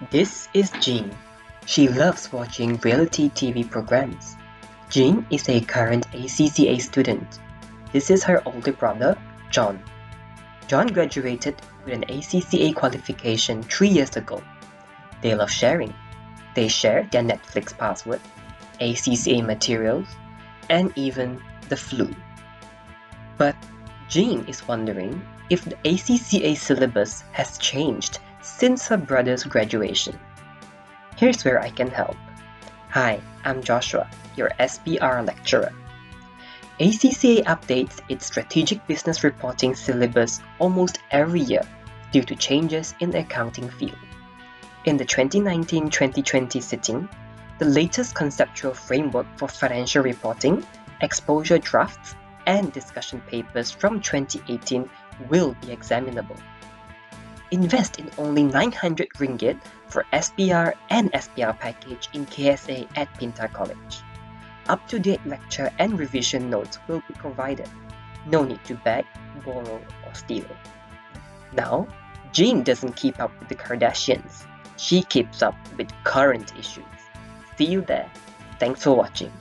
This is Jean. She loves watching reality TV programs. Jean is a current ACCA student. This is her older brother, John. John graduated with an ACCA qualification 3 years ago. They love sharing. They share their Netflix password, ACCA materials, and even the flu. But Jean is wondering if the ACCA syllabus has changed since her brother's graduation. Here's where I can help. Hi, I'm Joshua, your SPR lecturer. ACCA updates its strategic business reporting syllabus almost every year due to changes in the accounting field. In the 2019-2020 sitting, the latest conceptual framework for financial reporting, exposure drafts, and discussion papers from 2018 will be examinable. Invest in only 900 ringgit for SPR and SPR package in KSA at Pintar College. Up-to-date lecture and revision notes will be provided. No need to beg, borrow, or steal. Now, Jean doesn't keep up with the Kardashians. She keeps up with current issues. See you there. Thanks for watching.